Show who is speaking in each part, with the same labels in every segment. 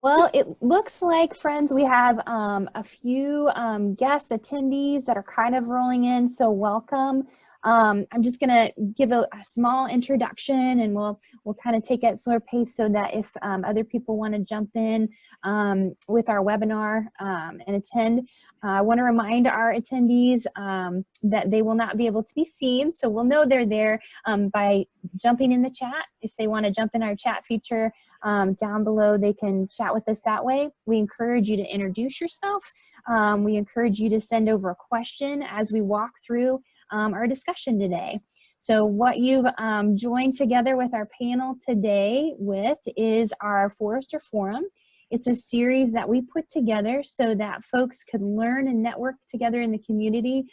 Speaker 1: Well, it looks like, friends, we have a few guest attendees that are kind of rolling in, so welcome. I'm just going to give a small introduction, and we'll kind of take it at slower pace so that if other people want to jump in with our webinar and attend, I want to remind our attendees that they will not be able to be seen, so we'll know they're there by jumping in the chat. If they want to jump in our chat feature, down below, they can chat with us that way. We encourage you to introduce yourself. We encourage you to send over a question as we walk through our discussion today. So what you've joined together with our panel today with is our Forrester Forum. It's a series that we put together so that folks could learn and network together in the community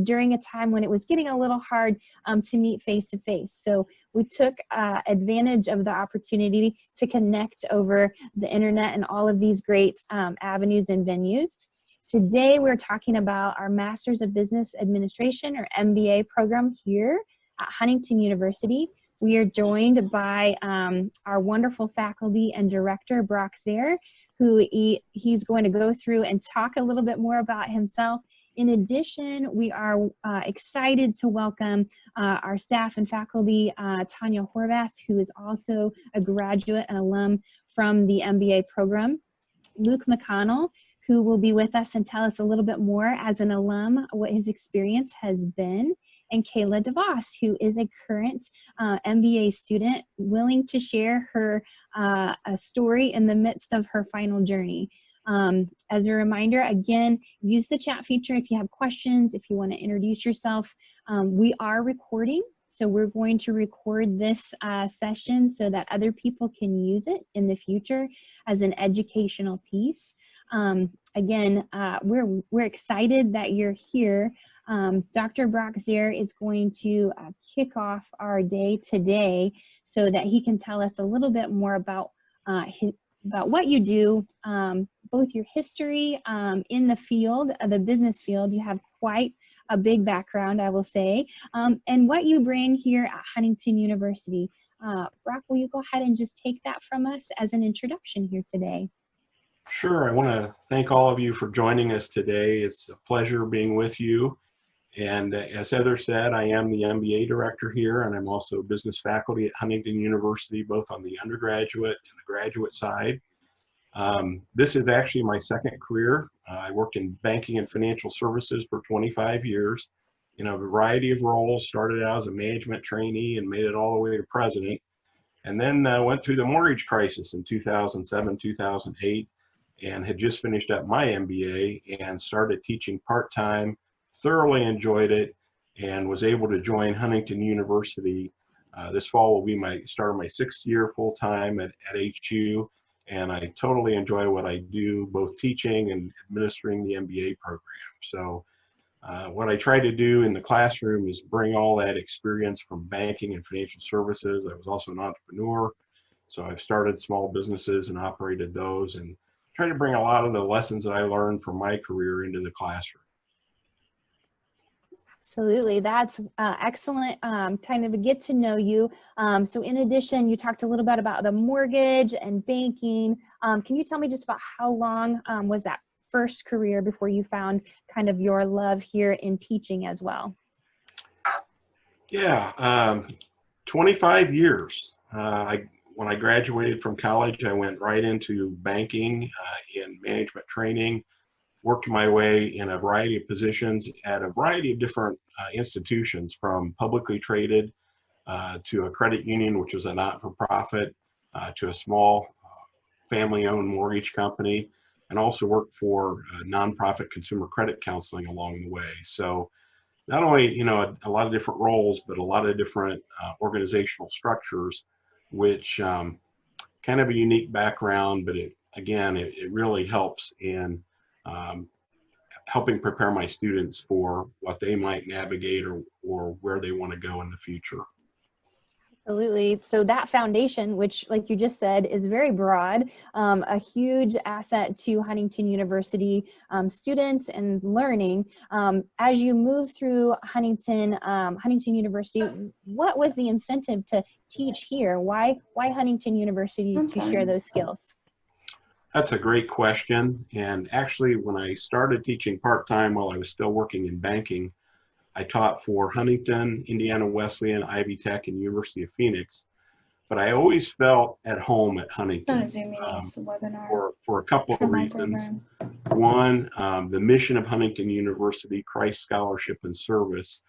Speaker 1: during a time when it was getting a little hard to meet face to face. So we took advantage of the opportunity to connect over the internet and all of these great avenues and venues. Today we're talking about our Masters of Business Administration, or MBA program here at Huntington University. We are joined by our wonderful faculty and director, Brock Zaire, who he's going to go through and talk a little bit more about himself. In addition, we are excited to welcome our staff and faculty, Tanya Horvath, who is also a graduate and alum from the MBA program, Luke McConnell, who will be with us and tell us a little bit more as an alum what his experience has been, and Kayla DeVos, who is a current MBA student willing to share her a story in the midst of her final journey. As a reminder, again, use the chat feature if you have questions, if you want to introduce yourself. We are recording, so we're going to record this session so that other people can use it in the future as an educational piece. Again, we're excited that you're here. Dr. Brock Zaire is going to kick off our day today so that he can tell us a little bit more about what you do, both your history in the field, the business field. You have quite a big background, I will say, and what you bring here at Huntington University. Brock, will you go ahead and just take that from us as an introduction here today?
Speaker 2: Sure. I want to thank all of you for joining us today. It's a pleasure being with you. And as Heather said, I am the MBA director here, and I'm also business faculty at Huntington University, both on the undergraduate and the graduate side. This is actually my second career. I worked in banking and financial services for 25 years in a variety of roles. Started out as a management trainee and made it all the way to president. And then went through the mortgage crisis in 2007, 2008, and had just finished up my MBA and started teaching part-time. Thoroughly enjoyed it and was able to join Huntington University. This fall will be start of my 6th year full-time at HU, and I totally enjoy what I do, both teaching and administering the MBA program. So what I try to do in the classroom is bring all that experience from banking and financial services. I was also an entrepreneur, so I've started small businesses and operated those, and try to bring a lot of the lessons that I learned from my career into the classroom.
Speaker 1: Absolutely, that's excellent, kind of a get to know you. So in addition, you talked a little bit about the mortgage and banking. Can you tell me just about how long was that first career before you found kind of your love here in teaching as well?
Speaker 2: Yeah, 25 years. When I graduated from college, I went right into banking in management training. Worked my way in a variety of positions at a variety of different institutions, from publicly traded to a credit union, which was a not-for-profit, to a small family-owned mortgage company, and also worked for nonprofit consumer credit counseling along the way. So not only, a lot of different roles, but a lot of different organizational structures, which kind of a unique background, but it really helps in helping prepare my students for what they might navigate or where they want to go in the future.
Speaker 1: Absolutely. So that foundation, which, like you just said, is very broad, a huge asset to Huntington University students and learning. As you move through Huntington University, what was the incentive to teach here? Why Huntington University to share those skills?
Speaker 2: That's a great question. And actually, when I started teaching part-time while I was still working in banking, I taught for Huntington, Indiana Wesleyan, Ivy Tech, and University of Phoenix. But I always felt at home at
Speaker 3: On a
Speaker 2: Huntington
Speaker 3: Zoom meeting, it's the webinar
Speaker 2: for a couple
Speaker 3: for
Speaker 2: of
Speaker 3: my
Speaker 2: reasons.
Speaker 3: program.
Speaker 2: One, the mission of Huntington University, Christ Scholarship and Service,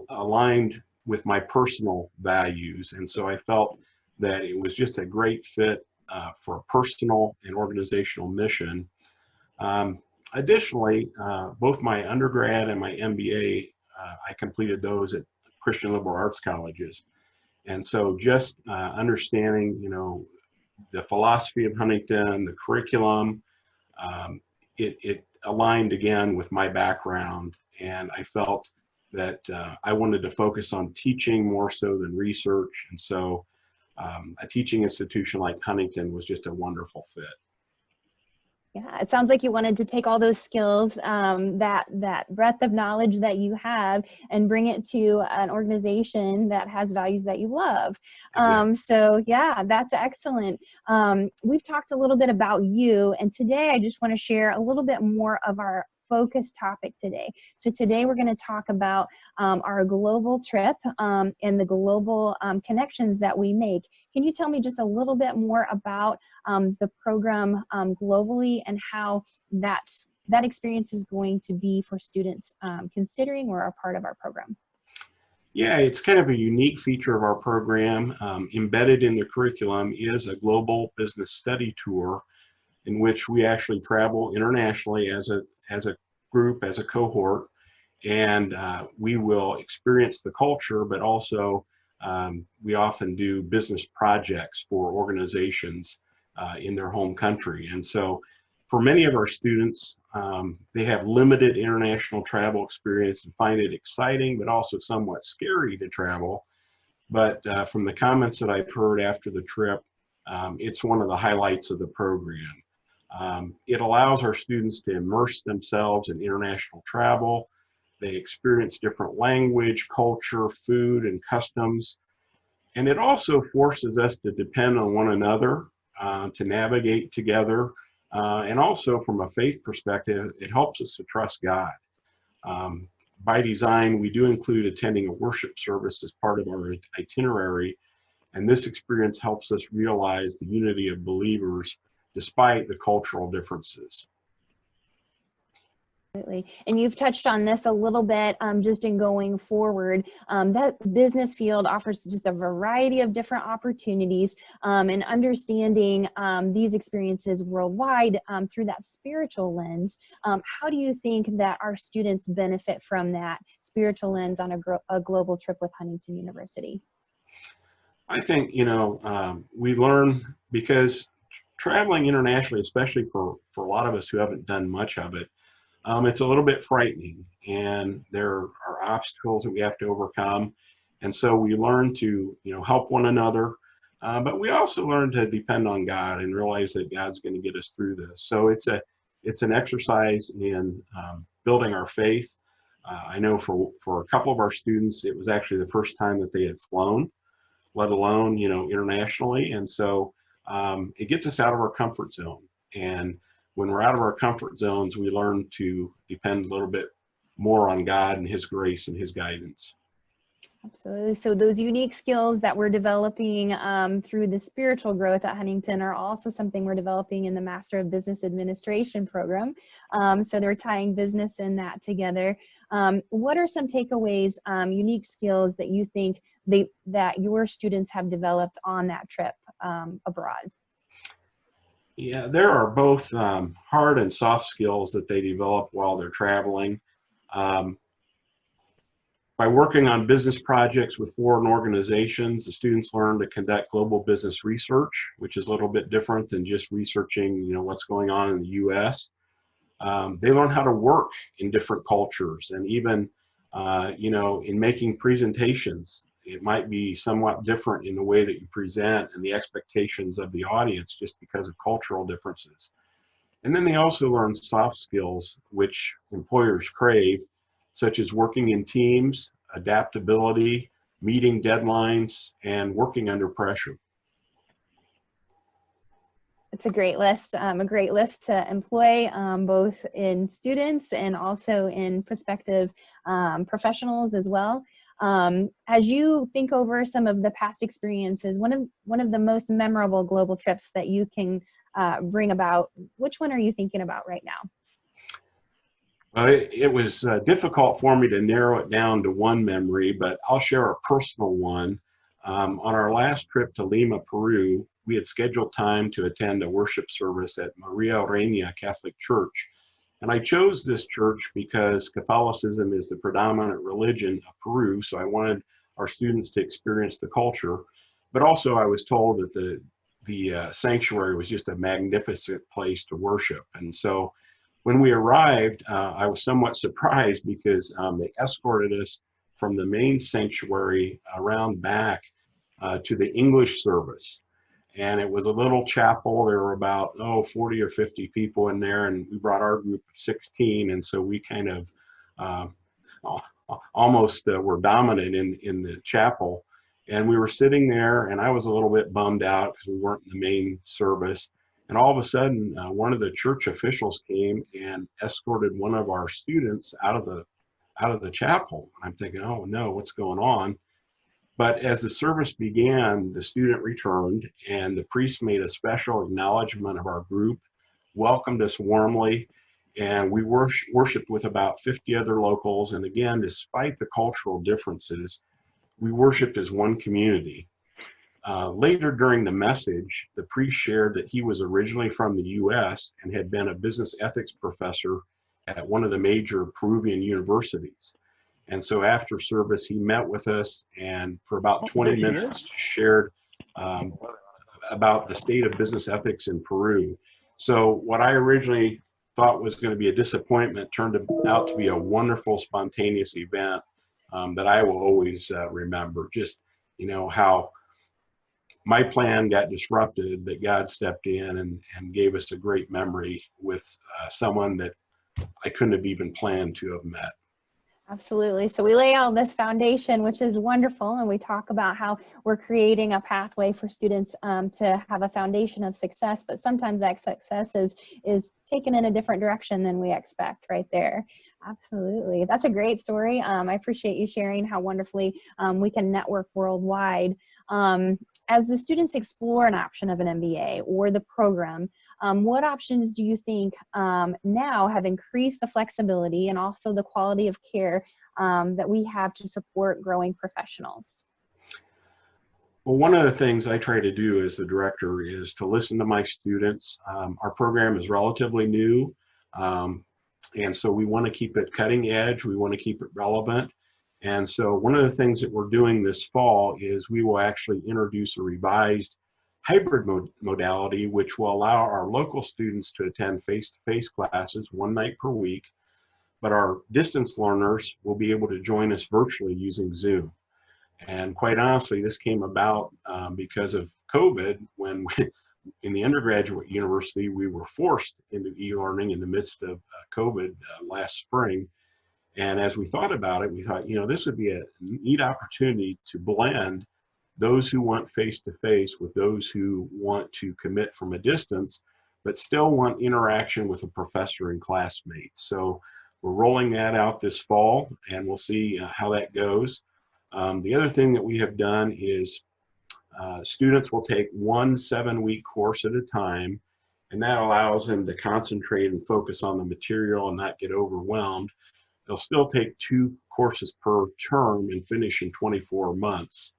Speaker 2: aligned with my personal values. And so I felt that it was just a great fit for a personal and organizational mission. Um, Additionally, both my undergrad and my MBA, I completed those at Christian liberal arts colleges. And so just understanding, the philosophy of Huntington, the curriculum, it aligned again with my background. And I felt that I wanted to focus on teaching more so than research. And so a teaching institution like Huntington was just a wonderful fit.
Speaker 1: Yeah, it sounds like you wanted to take all those skills, that breadth of knowledge that you have, and bring it to an organization that has values that you love.
Speaker 2: Exactly.
Speaker 1: So yeah, that's excellent. We've talked a little bit about you, and today I just want to share a little bit more of our focus topic today. So today we're going to talk about our global trip and the global connections that we make. Can you tell me just a little bit more about the program globally and how that experience is going to be for students considering or are part of our program?
Speaker 2: Yeah, it's kind of a unique feature of our program. Embedded in the curriculum is a global business study tour in which we actually travel internationally as a group, as a cohort, and we will experience the culture, but also we often do business projects for organizations in their home country. And so for many of our students, they have limited international travel experience and find it exciting, but also somewhat scary to travel. But from the comments that I've heard after the trip, it's one of the highlights of the program. It allows our students to immerse themselves in international travel. They experience different language, culture, food, and customs. And it also forces us to depend on one another, to navigate together. And also from a faith perspective, it helps us to trust God. By design, we do include attending a worship service as part of our itinerary. And this experience helps us realize the unity of believers despite the cultural differences.
Speaker 1: Absolutely. And you've touched on this a little bit just in going forward. That business field offers just a variety of different opportunities, and understanding these experiences worldwide through that spiritual lens. How do you think that our students benefit from that spiritual lens on a global trip with Huntington University?
Speaker 2: I think, we learn because traveling internationally, especially for a lot of us who haven't done much of it, it's a little bit frightening, and there are obstacles that we have to overcome. And so we learn to, help one another, but we also learn to depend on God and realize that God's going to get us through this. So it's an exercise in building our faith. I know for a couple of our students, it was actually the first time that they had flown, let alone, internationally. And so it gets us out of our comfort zone. And when we're out of our comfort zones, we learn to depend a little bit more on God and His grace and His guidance.
Speaker 1: Absolutely. So those unique skills that we're developing through the spiritual growth at Huntington are also something we're developing in the Master of Business Administration program. So they're tying business and that together. What are some takeaways, unique skills that you think that your students have developed on that trip abroad?
Speaker 2: Yeah, there are both hard and soft skills that they develop while they're traveling. By working on business projects with foreign organizations, the students learn to conduct global business research, which is a little bit different than just researching, what's going on in the U.S. They learn how to work in different cultures, and even, in making presentations, it might be somewhat different in the way that you present and the expectations of the audience just because of cultural differences. And then they also learn soft skills, which employers crave, such as working in teams, adaptability, meeting deadlines, and working under pressure.
Speaker 1: It's a great list to employ both in students and also in prospective professionals as well. As you think over some of the past experiences, one of the most memorable global trips that you can bring about, which one are you thinking about right now?
Speaker 2: It was difficult for me to narrow it down to one memory, but I'll share a personal one. On our last trip to Lima, Peru, we had scheduled time to attend a worship service at Maria Reina Catholic Church. And I chose this church because Catholicism is the predominant religion of Peru, so I wanted our students to experience the culture. But also I was told that the sanctuary was just a magnificent place to worship. And so when we arrived, I was somewhat surprised because they escorted us from the main sanctuary around back to the English service. And it was a little chapel. There were about 40 or 50 people in there, and we brought our group of 16, and so we kind of almost were dominant in the chapel. And we were sitting there, and I was a little bit bummed out because we weren't in the main service. And all of a sudden, one of the church officials came and escorted one of our students out of the chapel. I'm thinking, oh no, what's going on? But as the service began, the student returned, and the priest made a special acknowledgement of our group, welcomed us warmly, and we worshiped with about 50 other locals. And again, despite the cultural differences, we worshiped as one community. Later during the message, the priest shared that he was originally from the US and had been a business ethics professor at one of the major Peruvian universities. And so after service, he met with us and for about 20 minutes shared about the state of business ethics in Peru. So what I originally thought was going to be a disappointment turned out to be a wonderful, spontaneous event that I will always remember. Just, how my plan got disrupted, but God stepped in and gave us a great memory with someone that I couldn't have even planned to have met.
Speaker 1: Absolutely. So we lay out this foundation, which is wonderful, and we talk about how we're creating a pathway for students to have a foundation of success, but sometimes that success is taken in a different direction than we expect right there. Absolutely. That's a great story. I appreciate you sharing how wonderfully we can network worldwide. As the students explore an option of an MBA or the program, what options do you think now have increased the flexibility and also the quality of care that we have to support growing professionals?
Speaker 2: Well, one of the things I try to do as the director is to listen to my students. Our program is relatively new, and so we want to keep it cutting edge. We want to keep it relevant. And so one of the things that we're doing this fall is we will actually introduce a revised hybrid modality, which will allow our local students to attend face-to-face classes one night per week, but our distance learners will be able to join us virtually using Zoom. And quite honestly, this came about because of COVID, when in the undergraduate university, we were forced into e-learning in the midst of COVID last spring. And as we thought about it, we thought, this would be a neat opportunity to blend those who want face-to-face with those who want to commit from a distance, but still want interaction with a professor and classmates. So we're rolling that out this fall, and we'll see how that goes. The other thing that we have done is students will take one 7-week course at a time, and that allows them to concentrate and focus on the material and not get overwhelmed. They'll still take 2 courses per term and finish in 24 months.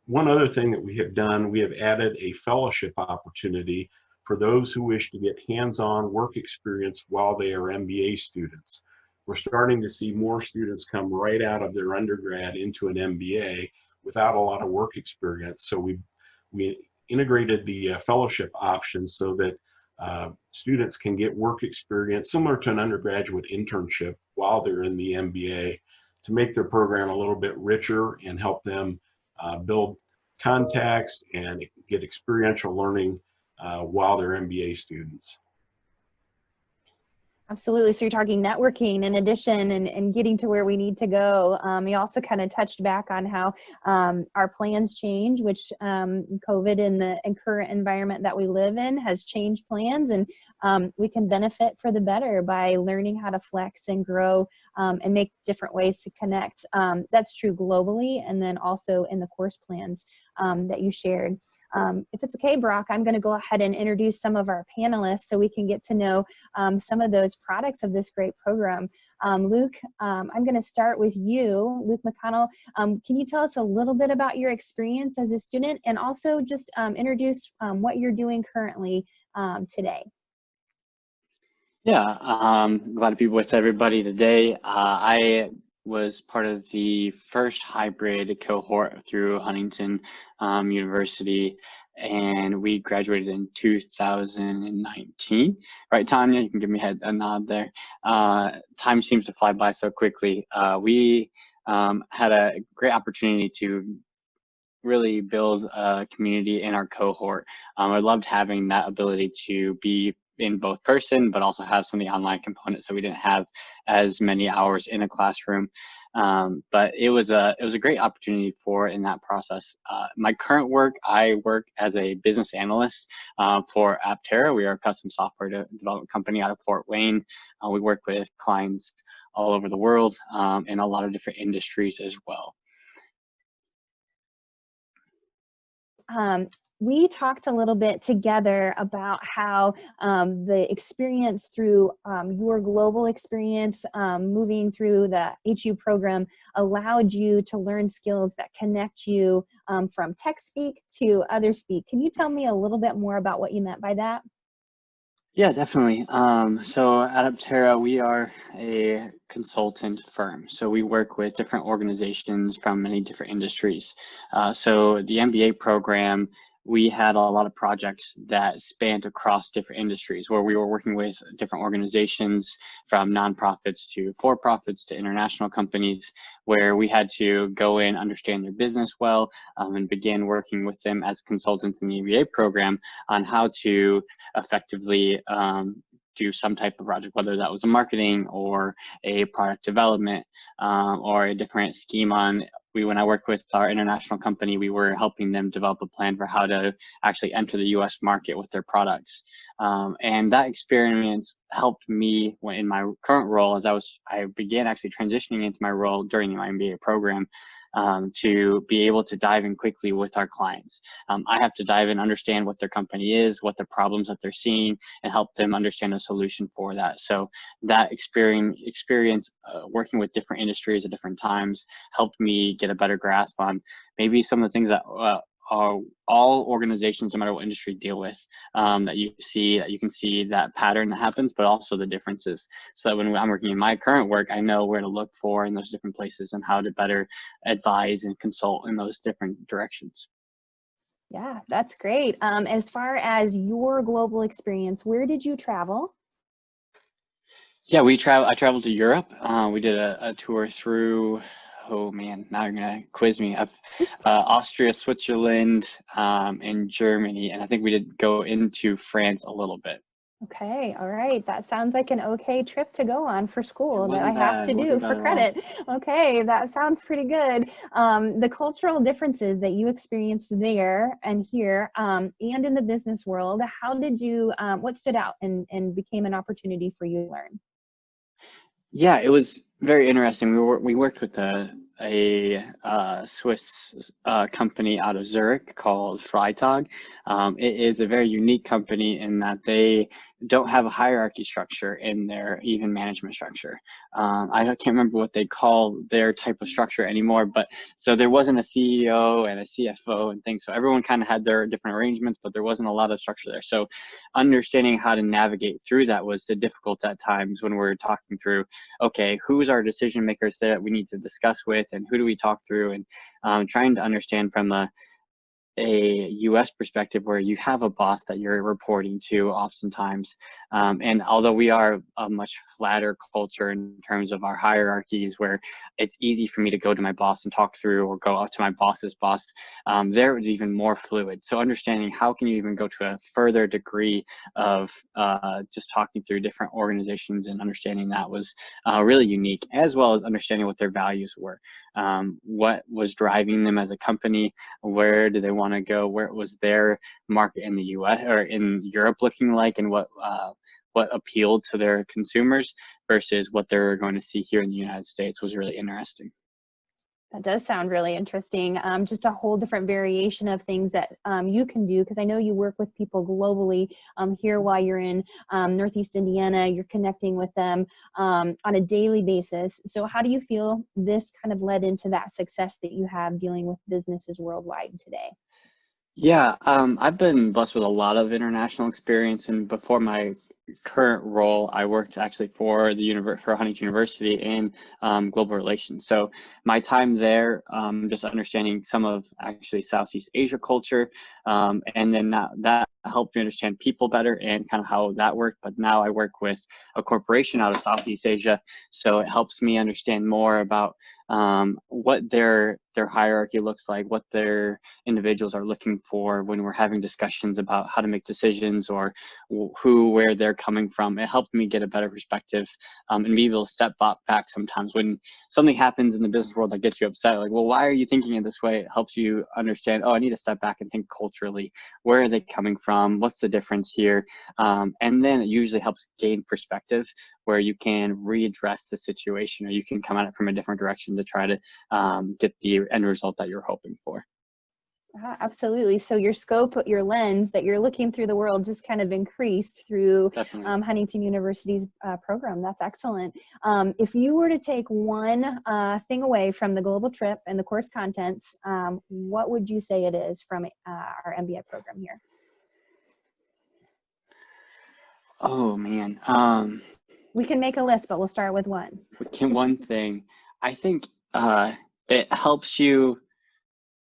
Speaker 2: One other thing that we have done, we have added a fellowship opportunity for those who wish to get hands-on work experience while they are MBA students. We're starting to see more students come right out of their undergrad into an MBA without a lot of work experience. So we integrated the fellowship options so that students can get work experience similar to an undergraduate internship while they're in the MBA to make their program a little bit richer and help them build contacts and get experiential learning while they're MBA students.
Speaker 1: Absolutely. So you're talking networking in addition and getting to where we need to go. You also kind of touched back on how our plans change, which COVID and the and current environment that we live in has changed plans, and we can benefit for the better by learning how to flex and grow and make different ways to connect. That's true globally, and then also in the course plans that you shared. If it's okay, Brock, I'm going to go ahead and introduce some of our panelists so we can get to know some of those products of this great program. Luke, I'm going to start with you. Luke McConnell, can you tell us a little bit about your experience as a student, and also just introduce what you're doing currently today?
Speaker 3: Yeah, glad to be with everybody today. I was part of the first hybrid cohort through Huntington University, and we graduated in 2019. Right, Tanya? You can give me a nod there. Time seems to fly by so quickly. We had a great opportunity to really build a community in our cohort. I loved having that ability to be in both person, but also have some of the online components, so we didn't have as many hours in a classroom. But it was a great opportunity for in that process. My current work, I work as a business analyst for Aptera. We are a custom software development company out of Fort Wayne. We work with clients all over the world in a lot of different industries as well.
Speaker 1: We talked a little bit together about how the experience through your global experience moving through the HU program allowed you to learn skills that connect you from tech speak to other speak. Can you tell me a little bit more about what you meant by that?
Speaker 3: Yeah, definitely. So at Aptera, we are a consultant firm. So we work with different organizations from many different industries. So the MBA program, we had a lot of projects that spanned across different industries where we were working with different organizations from nonprofits to for-profits to international companies, where we had to go in, understand their business well, and begin working with them as consultants in the MBA program on how to effectively do some type of project, whether that was a marketing or a product development or a different scheme on. When I worked with our international company, we were helping them develop a plan for how to actually enter the U.S. market with their products. And that experience helped me in my current role as I began actually transitioning into my role during my MBA program. To be able to dive in quickly with our clients. I have to dive in, understand what their company is, what the problems that they're seeing, and help them understand a solution for that. So that experience working with different industries at different times helped me get a better grasp on maybe some of the things that are all organizations, no matter what industry, deal with, that you can see that pattern that happens, but also the differences. So that when I'm working in my current work, I know where to look for in those different places and how to better advise and consult in those different directions.
Speaker 1: Yeah, that's great. As far as your global experience, where did you travel?
Speaker 3: Yeah, I traveled to Europe. We did a tour through, oh man, now you're gonna quiz me. Austria, Switzerland, and Germany, and I think we did go into France a little bit.
Speaker 1: Okay, all right. That sounds like an okay trip to go on for
Speaker 3: It
Speaker 1: school that I
Speaker 3: wasn't
Speaker 1: have
Speaker 3: bad.
Speaker 1: to do
Speaker 3: Wasn't
Speaker 1: for
Speaker 3: bad at all.
Speaker 1: credit. Okay, that sounds pretty good. The cultural differences that you experienced there and here and in the business world, how did you, what stood out and became an opportunity for you to learn?
Speaker 3: Yeah, it was very interesting. We worked with a Swiss company out of Zurich called Freitag. It is a very unique company in that they don't have a hierarchy structure in their even management structure. I can't remember what they call their type of structure anymore, but so there wasn't a CEO and a CFO and things. So everyone kind of had their different arrangements, but there wasn't a lot of structure there. So understanding how to navigate through that was the difficult at times when we're talking through, okay, who's our decision makers that we need to discuss with and who do we talk through, and trying to understand from a US perspective where you have a boss that you're reporting to oftentimes. And although we are a much flatter culture in terms of our hierarchies, where it's easy for me to go to my boss and talk through, or go up to my boss's boss, there it's even more fluid. So understanding how can you even go to a further degree of just talking through different organizations and understanding that was really unique, as well as understanding what their values were. What was driving them as a company, where do they want to go, where was their market in the US or in Europe looking like, and what appealed to their consumers versus what they're going to see here in the United States was really interesting.
Speaker 1: That does sound really interesting. Just a whole different variation of things that you can do, because I know you work with people globally here while you're in Northeast Indiana. You're connecting with them on a daily basis. So how do you feel this kind of led into that success that you have dealing with businesses worldwide today?
Speaker 3: Yeah, I've been blessed with a lot of international experience, and before my current role, I worked actually for for Huntington University in global relations. So my time there, just understanding some of actually Southeast Asia culture, and then that helped me understand people better and kind of how that worked. But now I work with a corporation out of Southeast Asia, so it helps me understand more about what their hierarchy looks like, what their individuals are looking for when we're having discussions about how to make decisions, or where they're coming from. It helped me get a better perspective and be able to step back sometimes when something happens in the business world that gets you upset. Like, well, why are you thinking it this way? It helps you understand, oh, I need to step back and think culturally. Where are they coming from? What's the difference here? And then it usually helps gain perspective where you can readdress the situation, or you can come at it from a different direction to try to get the end result that you're hoping for.
Speaker 1: Absolutely. So your scope, your lens that you're looking through the world just kind of increased through Huntington University's program. That's excellent. If you were to take one thing away from the global trip and the course contents, what would you say it is from our MBA program here?
Speaker 3: Oh man.
Speaker 1: We can make a list, but we'll start with one.
Speaker 3: One thing, I think it helps you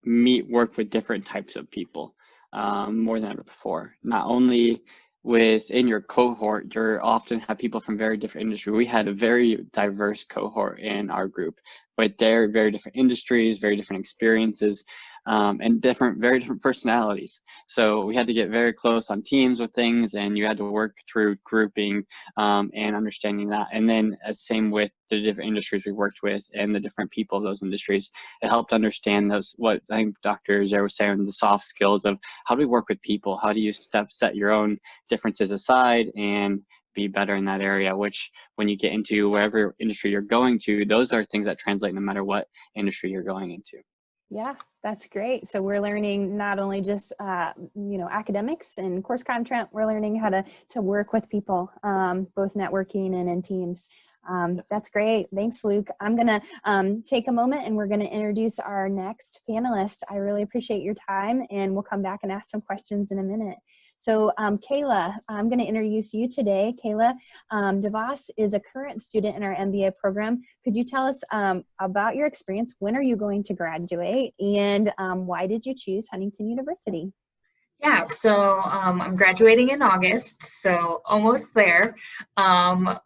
Speaker 3: work with different types of people more than ever before. Not only within your cohort, you often have people from very different industries. We had a very diverse cohort in our group, but they're very different industries, very different experiences, and very different personalities. So we had to get very close on teams with things, and you had to work through grouping and understanding that. And then same with the different industries we worked with and the different people of those industries. It helped understand those, what I think Dr. Zer was saying, the soft skills of how do we work with people? How do you set your own differences aside and be better in that area, which when you get into whatever industry you're going to, those are things that translate no matter what industry you're going into.
Speaker 1: Yeah, that's great. So we're learning not only just, academics and course content, we're learning how to work with people, both networking and in teams. That's great. Thanks, Luke. I'm going to take a moment and we're going to introduce our next panelist. I really appreciate your time, and we'll come back and ask some questions in a minute. So Kayla, I'm going to introduce you today. Kayla DeVos is a current student in our MBA program. Could you tell us about your experience? When are you going to graduate? And why did you choose Huntington University?
Speaker 4: Yeah, so I'm graduating in August, so almost there. My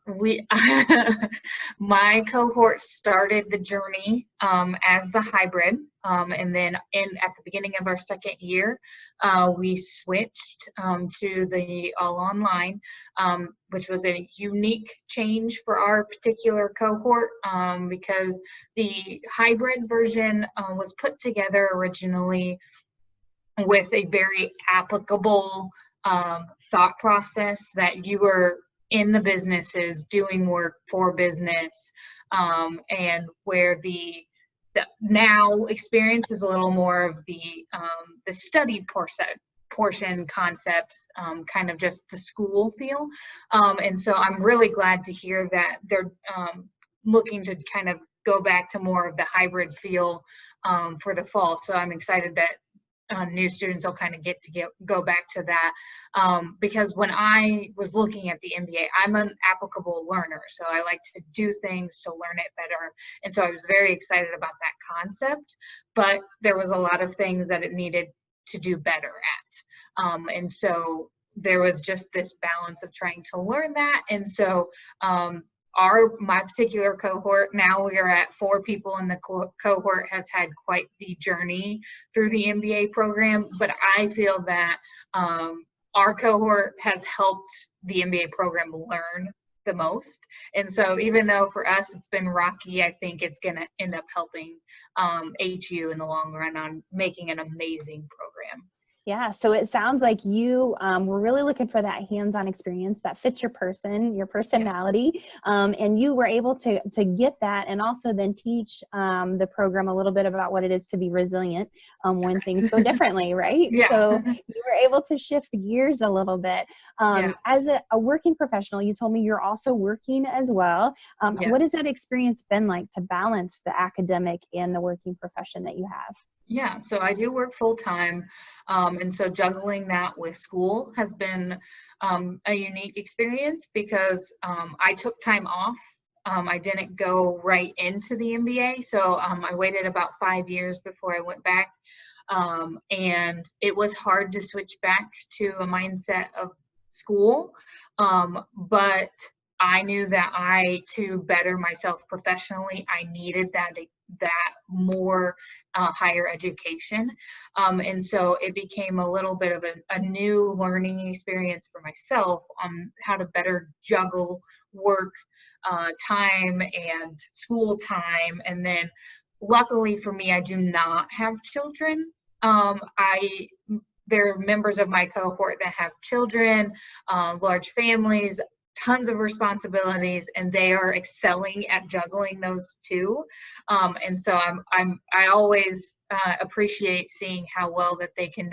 Speaker 4: cohort started the journey as the hybrid, and then at the beginning of our second year, we switched to the all online, which was a unique change for our particular cohort because the hybrid version was put together originally with a very applicable thought process that you were in the businesses doing work for business, and where the now experience is a little more of the study portion concepts, kind of just the school feel. And so I'm really glad to hear that they're looking to kind of go back to more of the hybrid feel for the fall. So I'm excited that new students will kind of go back to that, because when I was looking at the MBA, I'm an applicable learner, so I like to do things to learn it better, and so I was very excited about that concept, but there was a lot of things that it needed to do better at. And so there was just this balance of trying to learn that. And so my particular cohort, now we are at 4 people in the cohort, has had quite the journey through the MBA program, but I feel that our cohort has helped the MBA program learn the most. And so even though for us it's been rocky, I think it's going to end up helping HU in the long run on making an amazing program.
Speaker 1: Yeah, so it sounds like you were really looking for that hands-on experience that fits your personality, and you were able to get that, and also then teach the program a little bit about what it is to be resilient when things go differently, right?
Speaker 4: Yeah.
Speaker 1: So you were able to shift gears a little bit. As a working professional, you told me you're also working as well.
Speaker 4: Yes.
Speaker 1: What has that experience been like to balance the academic and the working profession that you have?
Speaker 4: Yeah, so I do work full time, and so juggling that with school has been a unique experience because I took time off. I didn't go right into the MBA, so I waited about 5 years before I went back, and it was hard to switch back to a mindset of school, but I knew that to better myself professionally, I needed that more higher education. And so it became a little bit of a new learning experience for myself on how to better juggle work time and school time. And then luckily for me, I do not have children. There are members of my cohort that have children, large families, tons of responsibilities, and they are excelling at juggling those two. And so I always appreciate seeing how well that they can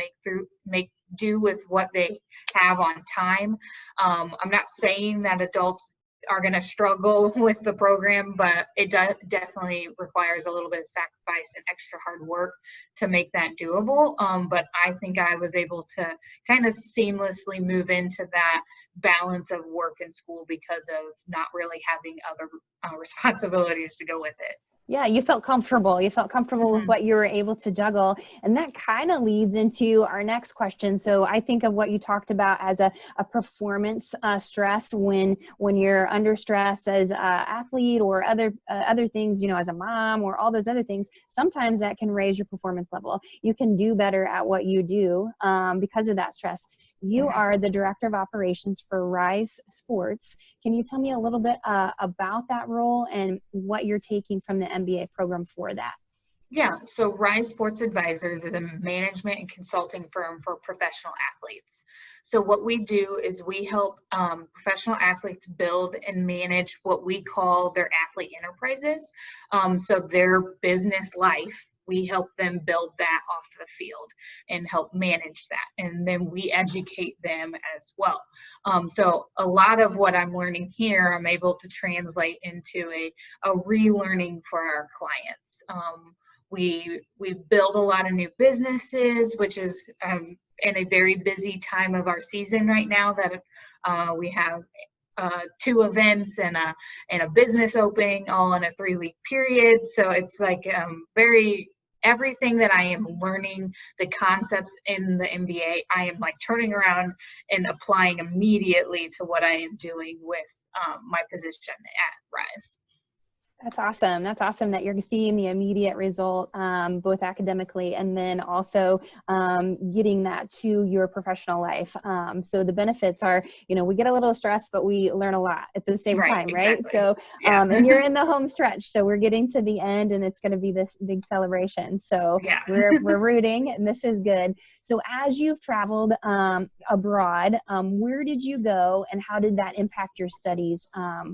Speaker 4: make do with what they have on time. I'm not saying that adults are going to struggle with the program, but it definitely requires a little bit of sacrifice and extra hard work to make that doable. But I think I was able to kind of seamlessly move into that balance of work and school because of not really having other responsibilities to go with it.
Speaker 1: Yeah, you felt comfortable. You felt comfortable with what you were able to juggle. And that kind of leads into our next question. So I think of what you talked about as a performance stress when you're under stress as an athlete or other things, as a mom or all those other things. Sometimes that can raise your performance level. You can do better at what you do because of that stress. You are the Director of Operations for Rise Sports. Can you tell me a little bit about that role and what you're taking from the MBA program for that?
Speaker 4: Yeah, so Rise Sports Advisors is a management and consulting firm for professional athletes. So what we do is we help professional athletes build and manage what we call their athlete enterprises. So their business life, we help them build that off the field and help manage that. And then we educate them as well. So a lot of what I'm learning here, I'm able to translate into a relearning for our clients. We build a lot of new businesses, which is in a very busy time of our season right now that we have 2 events and a business opening all in a 3-week period. So it's like everything that I am learning, the concepts in the MBA, I am like turning around and applying immediately to what I am doing with my position at Rise.
Speaker 1: That's awesome. That's awesome that you're seeing the immediate result, both academically and then also getting that to your professional life. So the benefits are, we get a little stressed, but we learn a lot at the same time, right?
Speaker 4: Exactly.
Speaker 1: So, and you're in the home stretch, so we're getting to the end and it's going to be this big celebration. So we're rooting and this is good. So as you've traveled abroad, where did you go and how did that impact your studies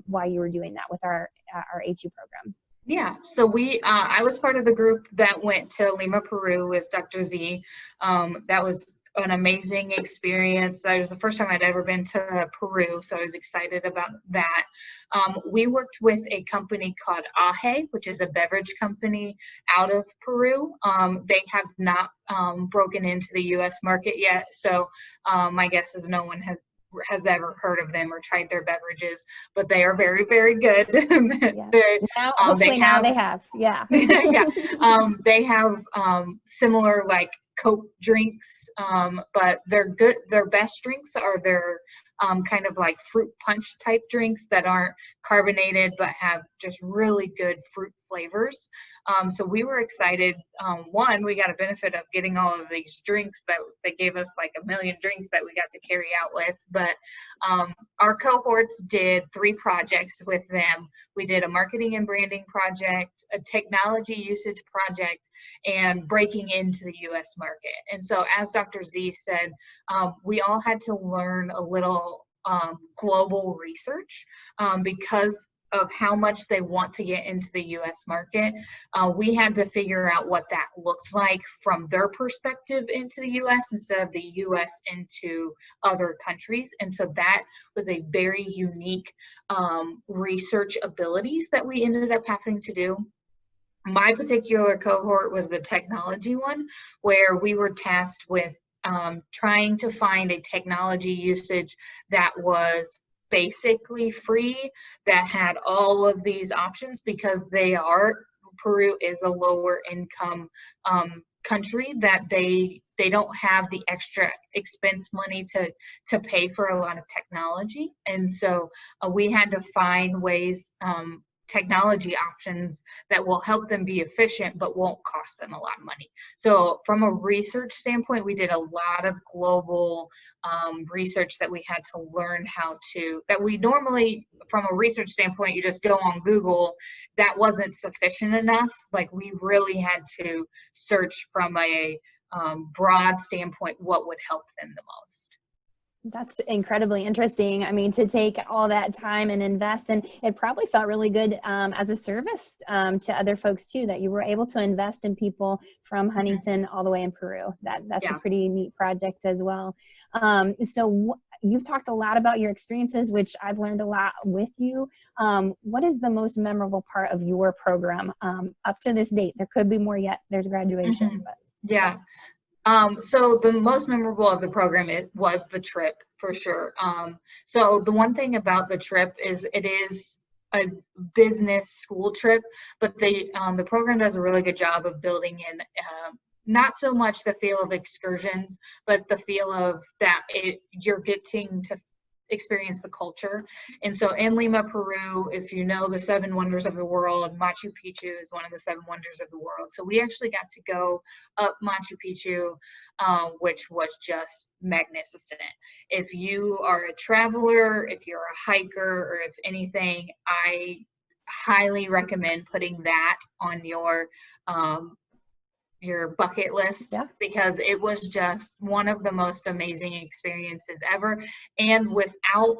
Speaker 1: while you were doing that with our HU program?
Speaker 4: Yeah, so I was part of the group that went to Lima, Peru with Dr. Z. That was an amazing experience. That was the first time I'd ever been to Peru, so I was excited about that. We worked with a company called Ahe, which is a beverage company out of Peru. They have not broken into the U.S. market yet, so my guess is no one has ever heard of them or tried their beverages, but they are very, very good.
Speaker 1: Hopefully now they have. Yeah.
Speaker 4: Yeah. They have similar like Coke drinks, but they're good. Their best drinks are their kind of like fruit punch type drinks that aren't carbonated but have just really good fruit flavors. So we were excited. One, we got a benefit of getting all of these drinks that they gave us, like a million drinks that we got to carry out with. But our cohorts did 3 projects with them. We did a marketing and branding project, a technology usage project, and breaking into the U.S. market. And so, as Dr. Z said, we all had to learn a little global research because of how much they want to get into the U.S. market. We had to figure out what that looked like from their perspective into the U.S. instead of the U.S. into other countries. And so that was a very unique research abilities that we ended up having to do. My particular cohort was the technology one, where we were tasked with trying to find a technology usage that was basically free, that had all of these options, because Peru is a lower income country, that they don't have the extra expense money to pay for a lot of technology. And so we had to find ways, technology options that will help them be efficient but won't cost them a lot of money. So from a research standpoint, we did a lot of global research that we had to learn that we normally, from a research standpoint, you just go on Google. That wasn't sufficient enough. Like, we really had to search from a broad standpoint what would help them the most.
Speaker 1: That's incredibly interesting. I mean, to take all that time and invest, and it probably felt really good as a service to other folks too, that you were able to invest in people from Huntington all the way in Peru. That's a pretty neat project as well. So you've talked a lot about your experiences, which I've learned a lot with you. What is the most memorable part of your program up to this date? There could be more yet. There's graduation. But.
Speaker 4: Yeah. So the most memorable of the program, it was the trip, for sure. So the one thing about the trip is it is a business school trip, but the program does a really good job of building in not so much the feel of excursions, but the feel of that you're getting to experience the culture. And so in Lima, Peru, if you know the 7 wonders of the world, Machu Picchu is one of the 7 wonders of the world. So we actually got to go up Machu Picchu, which was just magnificent. If you are a traveler, if you're a hiker, or if anything, I highly recommend putting that on your bucket list, because it was just one of the most amazing experiences ever. And without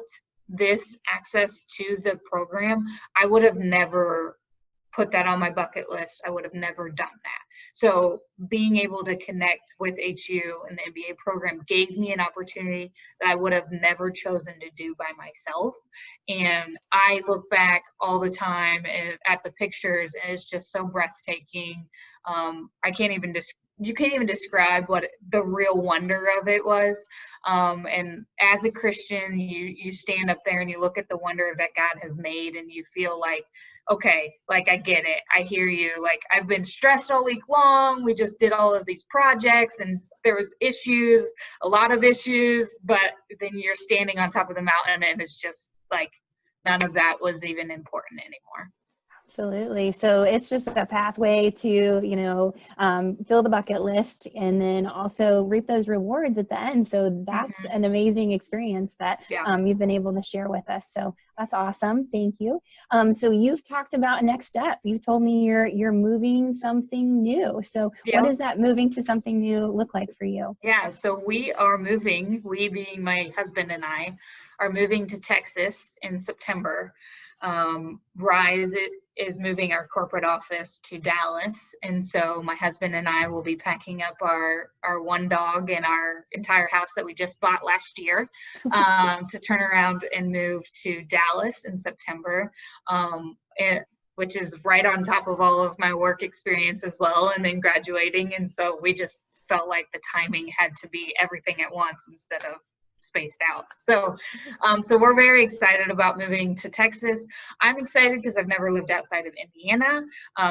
Speaker 4: this access to the program, I would have never put that on my bucket list. I would have never done that. So being able to connect with HU and the MBA program gave me an opportunity that I would have never chosen to do by myself. And I look back all the time at the pictures, and it's just so breathtaking. You can't even describe what the real wonder of it was. And as a Christian, you stand up there and you look at the wonder that God has made, and you feel like, okay, like, I get it. I hear you. Like, I've been stressed all week long. We just did all of these projects, and there was issues, a lot of issues, but then you're standing on top of the mountain, and it's just like, none of that was even important anymore.
Speaker 1: Absolutely. So it's just a pathway to, fill the bucket list and then also reap those rewards at the end. So that's an amazing experience that you've been able to share with us. So that's awesome. Thank you. So you've talked about next step. You've told me you're moving something new. So what does that moving to something new look like for you?
Speaker 4: Yeah. So we are moving, we being my husband and I, are moving to Texas in September. Rise is moving our corporate office to Dallas, and so my husband and I will be packing up our one dog and our entire house that we just bought last year to turn around and move to Dallas in September, which is right on top of all of my work experience as well, and then graduating. And so we just felt like the timing had to be everything at once instead of spaced out. So, so we're very excited about moving to Texas. I'm excited because I've never lived outside of Indiana.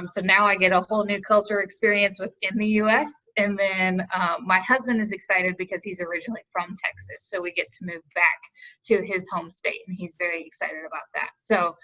Speaker 4: So now I get a whole new culture experience within the U.S. And then my husband is excited because he's originally from Texas. So we get to move back to his home state, and he's very excited about that. So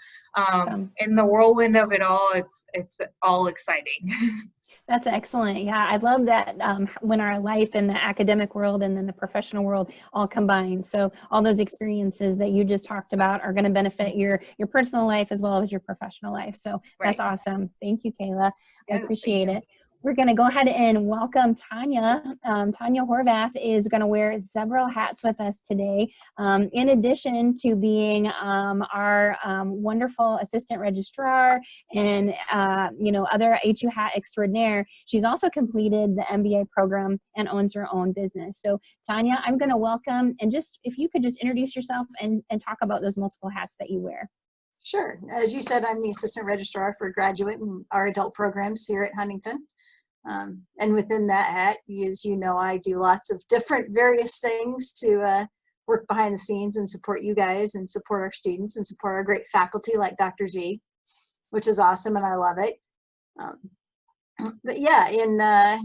Speaker 4: in the whirlwind of it all, it's all exciting.
Speaker 1: That's excellent. Yeah, I love that when our life in the academic world and then the professional world all combine. So all those experiences that you just talked about are going to benefit your personal life as well as your professional life. So that's awesome. Thank you, Kayla. I appreciate it. We're going to go ahead and welcome Tanya. Tanya Horvath is going to wear several hats with us today. In addition to being our wonderful assistant registrar and other HU hat extraordinaire, she's also completed the MBA program and owns her own business. So Tanya, I'm going to welcome, and just if you could just introduce yourself and talk about those multiple hats that you wear.
Speaker 5: Sure. As you said, I'm the assistant registrar for graduate and our adult programs here at Huntington. And within that hat, as you know, I do lots of different various things to work behind the scenes and support you guys and support our students and support our great faculty like Dr. Z, which is awesome, and I love it. But yeah, in a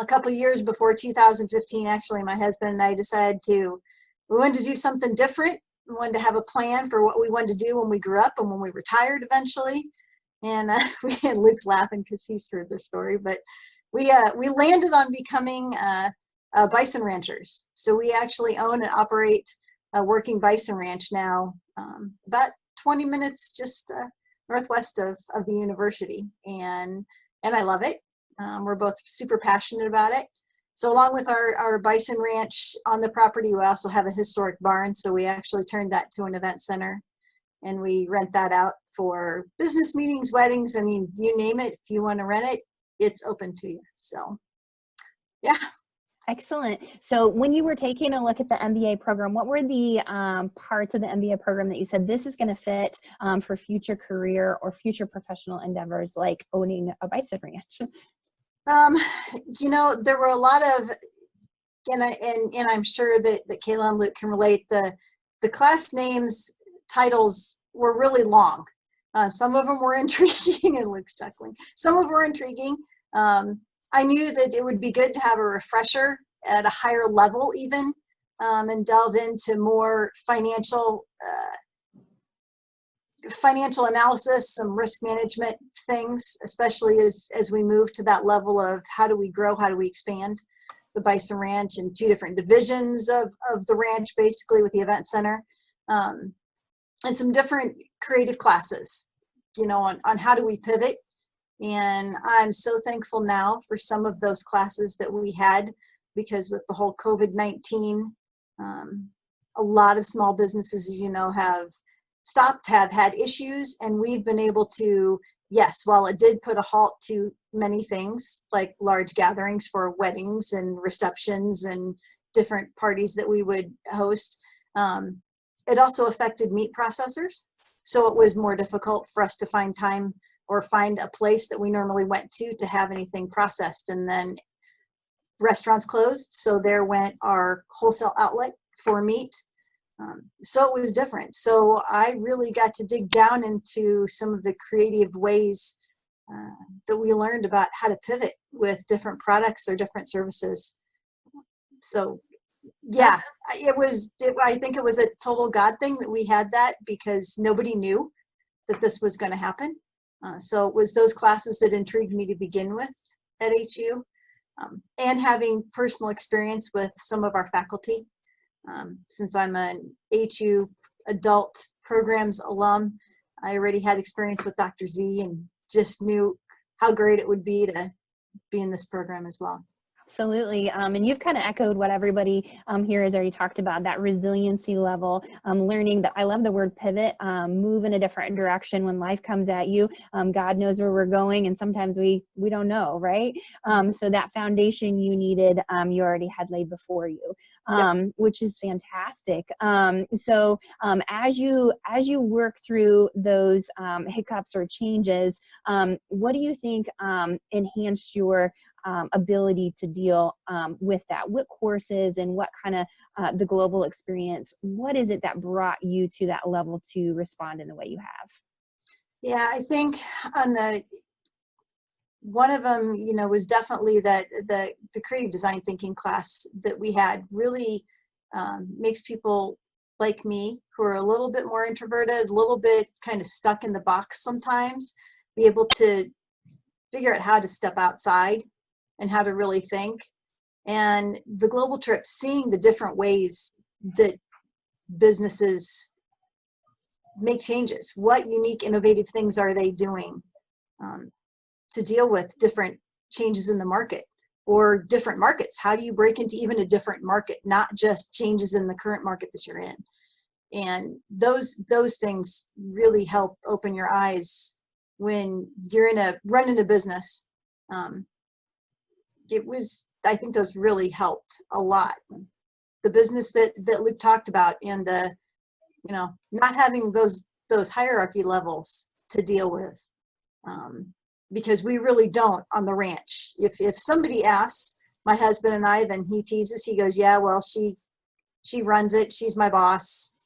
Speaker 5: couple years before 2015, actually, my husband and I decided we wanted to do something different. We wanted to have a plan for what we wanted to do when we grew up and when we retired eventually. And Luke's laughing because he's heard this story, but we landed on becoming bison ranchers. So we actually own and operate a working bison ranch now, about 20 minutes just northwest of the university, and I love it. We're both super passionate about it. So along with our bison ranch on the property, we also have a historic barn. So we actually turned that to an event center. And we rent that out for business meetings, weddings. I mean, you name it. If you want to rent it, it's open to you. So, yeah.
Speaker 1: Excellent. So when you were taking a look at the MBA program, what were the parts of the MBA program that you said this is going to fit for future career or future professional endeavors like owning a bison ranch?
Speaker 5: There were a lot of, and I'm sure that Kayla and Luke can relate, the class names, titles were really long. Some of them were intriguing, and Luke's chuckling. Some of them were intriguing. I knew that it would be good to have a refresher at a higher level even, and delve into more financial analysis, some risk management things, especially as we move to that level of how do we grow, how do we expand the bison ranch and 2 different divisions of the ranch, basically with the event center. And some different creative classes, on how do we pivot. And I'm so thankful now for some of those classes that we had, because with the whole COVID-19, a lot of small businesses, as you know, have stopped, have had issues, and we've been able to, yes, while it did put a halt to many things like large gatherings for weddings and receptions and different parties that we would host, it also affected meat processors. So it was more difficult for us to find time or find a place that we normally went to have anything processed. And then restaurants closed. So there went our wholesale outlet for meat. So it was different. So I really got to dig down into some of the creative ways that we learned about how to pivot with different products or different services. So yeah, I think it was a total God thing that we had that, because nobody knew that this was going to happen. So it was those classes that intrigued me to begin with at HU, and having personal experience with some of our faculty. Since I'm an HU adult programs alum, I already had experience with Dr. Z and just knew how great it would be to be in this program as well.
Speaker 1: Absolutely. And you've kind of echoed what everybody here has already talked about, that resiliency level, learning that I love the word pivot, move in a different direction when life comes at you. God knows where we're going, and sometimes we don't know, right? So that foundation you needed, you already had laid before you, which is fantastic. So as you work through those hiccups or changes, what do you think enhanced your ability to deal with that? What courses and what kind of the global experience, what is it that brought you to that level to respond in the way you have?
Speaker 5: Yeah, I think on one of them, was definitely that the creative design thinking class that we had really makes people like me who are a little bit more introverted, a little bit kind of stuck in the box sometimes, be able to figure out how to step outside and how to really think. And the global trip, seeing the different ways that businesses make changes, what unique, innovative things are they doing to deal with different changes in the market or different markets? How do you break into even a different market, not just changes in the current market that you're in? And those things really help open your eyes when you're running a business. I think those really helped a lot. The business that Luke talked about, and the, not having those hierarchy levels to deal with, because we really don't on the ranch. If somebody asks my husband and I, then he teases. He goes, "Yeah, well, she runs it. She's my boss."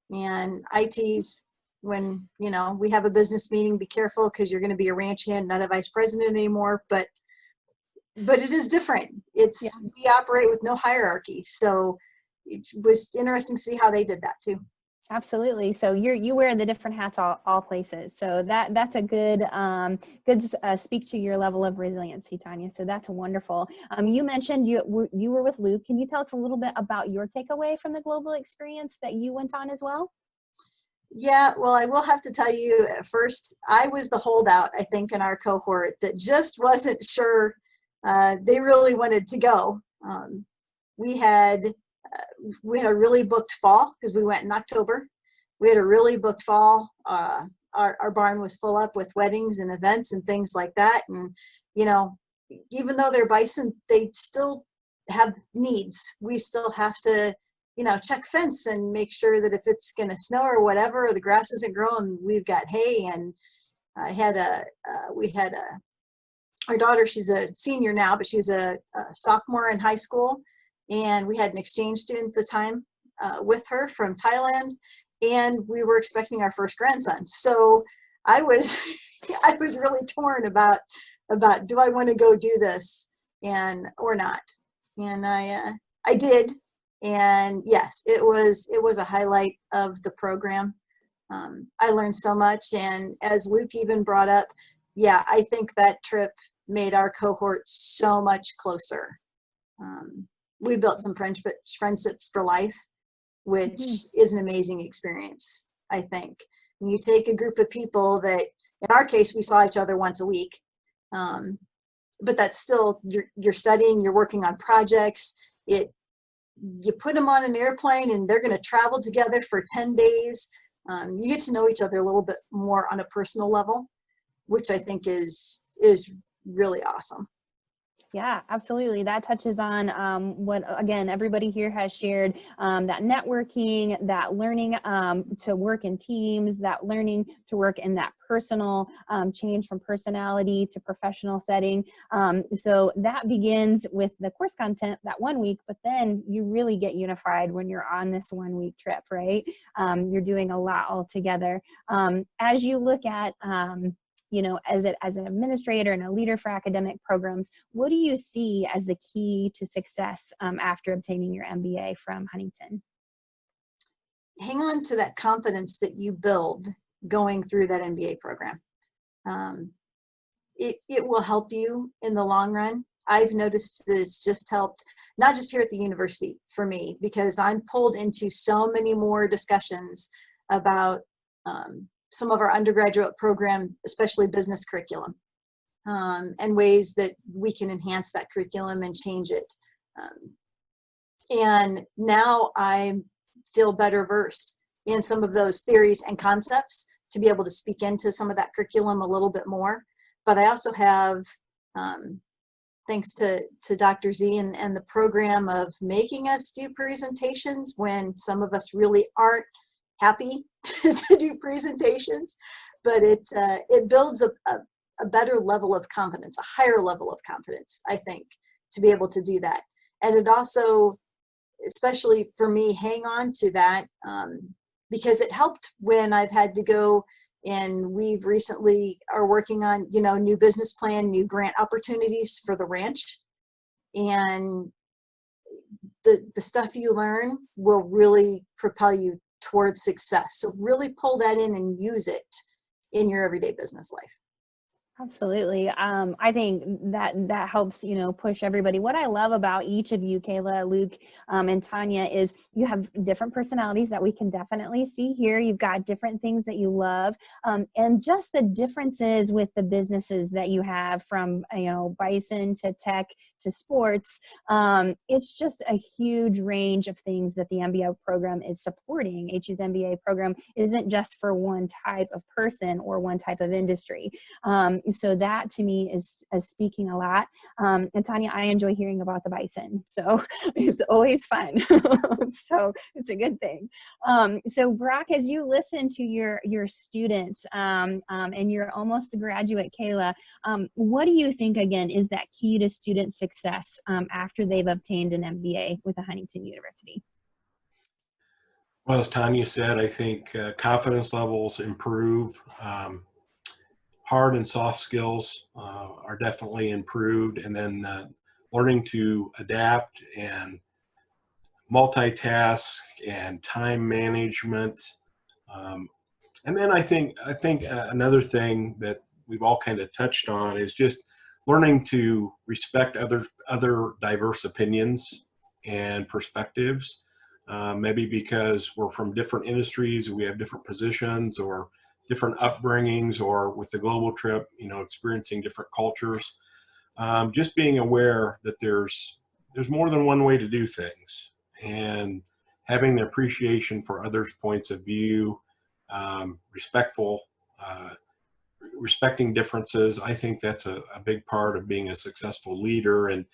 Speaker 5: And I tease when, we have a business meeting, be careful because you're going to be a ranch hand, not a vice president anymore. But it is different. We operate with no hierarchy. So it was interesting to see how they did that too.
Speaker 1: Absolutely. So you wear the different hats all places. So that's a good speak to your level of resiliency, Tanya. So that's wonderful. You mentioned you were with Luke. Can you tell us a little bit about your takeaway from the global experience that you went on as well?
Speaker 5: Yeah, well, I will have to tell you, at first, I was the holdout, I think, in our cohort that just wasn't sure they really wanted to go. We had a really booked fall because we went in October. We had a really booked fall. Our barn was full up with weddings and events and things like that. And, even though they're bison, they still have needs. We still have to, check fence and make sure that if it's going to snow or whatever, or the grass isn't growing, we've got hay. And our daughter, she's a senior now, but she was a sophomore in high school. And we had an exchange student at the time with her from Thailand, and we were expecting our first grandson. So I was really torn about do I want to go do this or not? And I did, and yes, it was a highlight of the program. I learned so much, and as Luke even brought up, yeah, I think that trip made our cohort so much closer. We built some friendships for life, which is an amazing experience, I think. When you take a group of people that, in our case, we saw each other once a week, but that's still, you're studying, you're working on projects. You put them on an airplane and they're going to travel together for 10 days. You get to know each other a little bit more on a personal level, which I think is really awesome.
Speaker 1: Yeah, absolutely. That touches on what, again, everybody here has shared, that networking, that learning to work in teams, that learning to work in that personal change from personality to professional setting. So that begins with the course content that 1 week, but then you really get unified when you're on this 1 week trip, right? You're doing a lot all together. As you look at as an administrator and a leader for academic programs, what do you see as the key to success after obtaining your MBA from Huntington?
Speaker 5: Hang on to that confidence that you build going through that MBA program. It will help you in the long run. I've noticed that it's just helped, not just here at the university for me, because I'm pulled into so many more discussions about some of our undergraduate program, especially business curriculum, and ways that we can enhance that curriculum and change it. And now I feel better versed in some of those theories and concepts to be able to speak into some of that curriculum a little bit more. But I also have, thanks to Dr. Z and the program of making us do presentations when some of us really aren't happy to do presentations, but it builds a better level of confidence, a higher level of confidence, I think, to be able to do that. And it also, especially for me, hang on to that because it helped when I've had to go, and we've recently are working on, new business plan, new grant opportunities for the ranch. And the stuff you learn will really propel you towards success. So really pull that in and use it in your everyday business life.
Speaker 1: Absolutely. I think that helps, push everybody. What I love about each of you, Kayla, Luke, and Tanya, is you have different personalities that we can definitely see here. You've got different things that you love, and just the differences with the businesses that you have, from, bison to tech to sports. It's just a huge range of things that the MBA program is supporting. HU's MBA program isn't just for one type of person or one type of industry. So that to me is speaking a lot. And Tanya, I enjoy hearing about the bison, so it's always fun. So it's a good thing. So Brock, as you listen to your students, and you're almost a graduate, Kayla, what do you think, again, is that key to student success after they've obtained an MBA with Huntington University?
Speaker 2: Well, as Tanya said, I think confidence levels improve. Hard and soft skills are definitely improved, and then learning to adapt and multitask and time management. And then I think another thing that we've all kind of touched on is just learning to respect other diverse opinions and perspectives. Maybe because we're from different industries, we have different positions or different upbringings, or with the global trip, experiencing different cultures. Just being aware that there's more than one way to do things, and having the appreciation for others' points of view, respecting differences. I think that's a big part of being a successful leader, and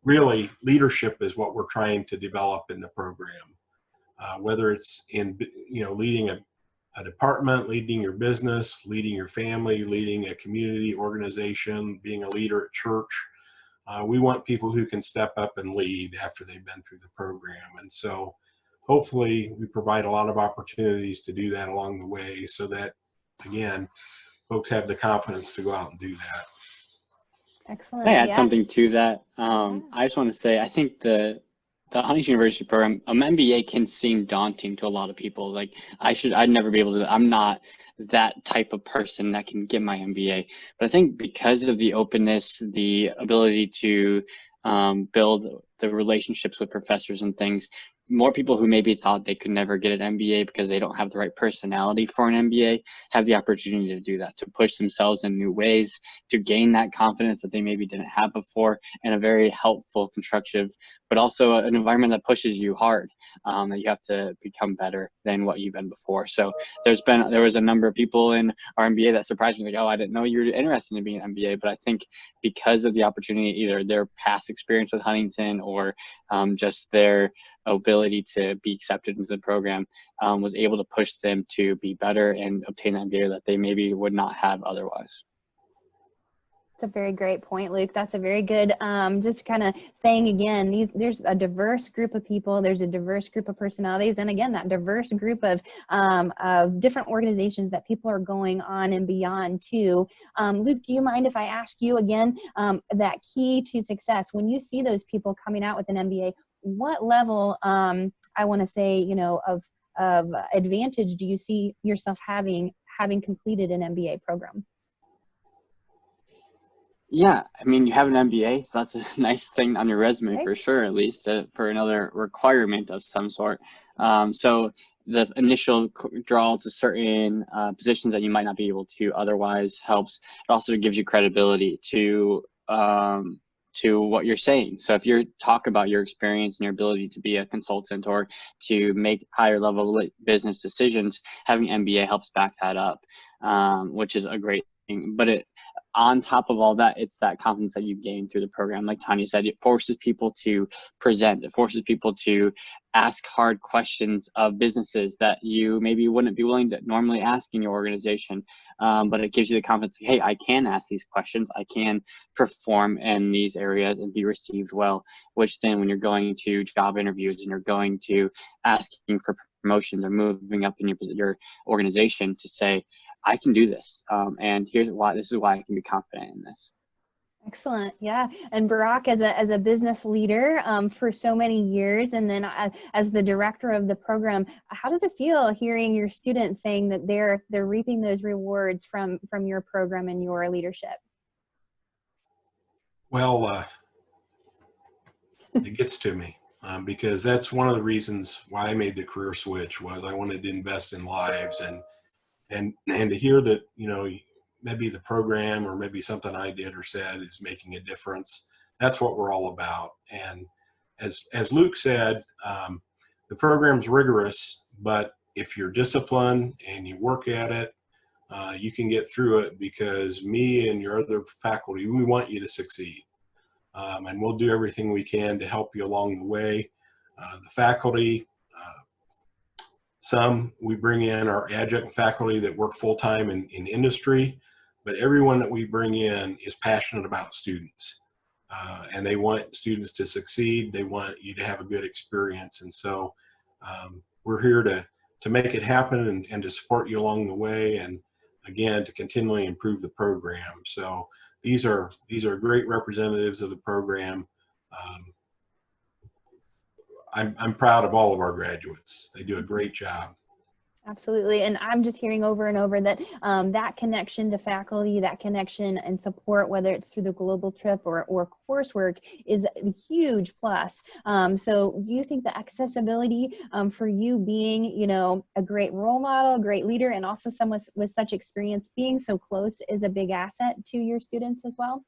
Speaker 2: really leadership is what we're trying to develop in the program. Whether it's in, leading a department, leading your business, leading your family, leading a community organization, being a leader at church. We want people who can step up and lead after they've been through the program. And so hopefully we provide a lot of opportunities to do that along the way, so that, again, folks have the confidence to go out and do that.
Speaker 1: Excellent.
Speaker 3: I add something to that. I just want to say, I think the Huntington University program, MBA can seem daunting to a lot of people. Like, I'd never be able to, I'm not that type of person that can get my MBA. But I think because of the openness, the ability to build the relationships with professors and things, more people who maybe thought they could never get an MBA because they don't have the right personality for an MBA have the opportunity to do that, to push themselves in new ways, to gain that confidence that they maybe didn't have before, in a very helpful, constructive, but also an environment that pushes you hard, that you have to become better than what you've been before. So there was a number of people in our MBA that surprised me, like, oh, I didn't know you were interested in being an MBA. But I think because of the opportunity, either their past experience with Huntington or just their ability to be accepted into the program, was able to push them to be better and obtain that MBA that they maybe would not have otherwise.
Speaker 1: That's a very great point, Luke. That's a very good, just kind of saying again, there's a diverse group of people, there's a diverse group of personalities, and again, that diverse group of different organizations that people are going on and beyond to. Luke, do you mind if I ask you again, that key to success, when you see those people coming out with an MBA, what level, I want to say, of advantage do you see yourself having completed an MBA program?
Speaker 3: Yeah, I mean, you have an MBA, so that's a nice thing on your resume for sure, at least for another requirement of some sort. So the initial draw to certain positions that you might not be able to otherwise helps. It also gives you credibility to what you're saying. So if you talk about your experience and your ability to be a consultant or to make higher level business decisions, having MBA helps back that up, which is a great thing. But on top of all that, it's that confidence that you gain through the program. Like Tanya said, it forces people to present. It forces people to ask hard questions of businesses that you maybe wouldn't be willing to normally ask in your organization. But it gives you the confidence, hey, I can ask these questions. I can perform in these areas and be received well, which then when you're going to job interviews and you're going to asking for promotions or moving up in your organization, to say, I can do this. And here's why. This is why I can be confident in this.
Speaker 1: Excellent. Yeah. And Barack, as a business leader for so many years, and then as the director of the program, how does it feel hearing your students saying that they're reaping those rewards from your program and your leadership?
Speaker 2: Well, it gets to me because that's one of the reasons why I made the career switch. Was I wanted to invest in lives, and to hear that, you know, maybe the program or maybe something I did or said is making a difference. That's what we're all about. And as Luke said, the program's rigorous, but if you're disciplined and you work at it, you can get through it, because me and your other faculty, we want you to succeed. And we'll do everything we can to help you along the way. The faculty, some we bring in our adjunct faculty that work full-time in industry, but everyone that we bring in is passionate about students. And they want students to succeed. They want you to have a good experience. And so we're here to make it happen and to support you along the way, and again, to continually improve the program. So these are great representatives of the program. I'm proud of all of our graduates. They do a great job.
Speaker 1: Absolutely. And I'm just hearing over and over that that connection to faculty, that connection and support, whether it's through the global trip or coursework, is a huge plus. So do you think the accessibility for you being, you know, a great role model, a great leader, and also someone with such experience being so close is a big asset to your students as well?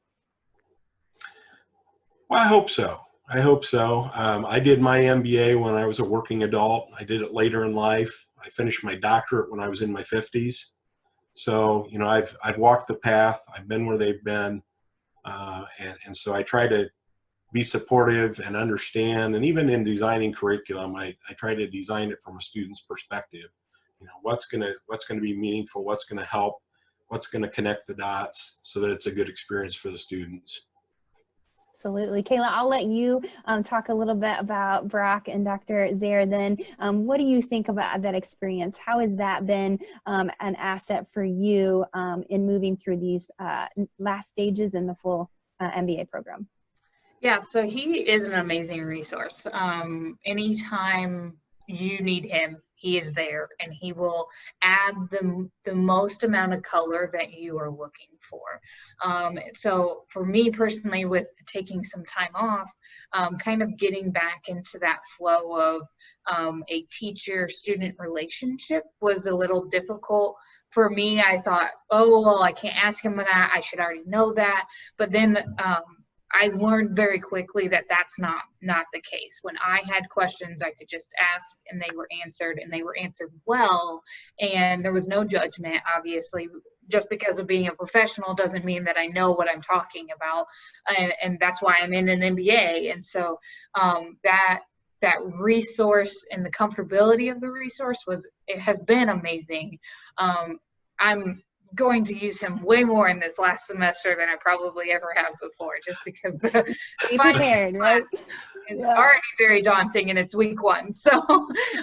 Speaker 2: Well, I hope so. I hope so. I did my MBA when I was a working adult. I did it later in life. I finished my doctorate when I was in my 50s. So, you know, I've walked the path. I've been where they've been. And so I try to be supportive and understand. And even in designing curriculum, I try to design it from a student's perspective. You know, what's gonna be meaningful, what's gonna help, what's gonna connect the dots so that it's a good experience for the students.
Speaker 1: Absolutely. Kayla, I'll let you talk a little bit about Barack and Dr. Zaire then. What do you think about that experience? How has that been an asset for you in moving through these last stages in the full MBA program?
Speaker 4: Yeah, so he is an amazing resource. Anytime you need him, he is there, and he will add the most amount of color that you are looking for. So for me personally, with taking some time off, kind of getting back into that flow of a teacher-student relationship was a little difficult for me. I thought, oh, well, I can't ask him that. I should already know that. But then I learned very quickly that that's not the case. When I had questions, I could just ask, and they were answered well, and there was no judgment. Obviously, just because of being a professional doesn't mean that I know what I'm talking about, and that's why I'm in an MBA. And so that resource and the comfortability of the resource has been amazing. I'm going to use him way more in this last semester than I probably ever have before, just because the
Speaker 1: prepared, right?
Speaker 4: is already very daunting, and it's week 1. So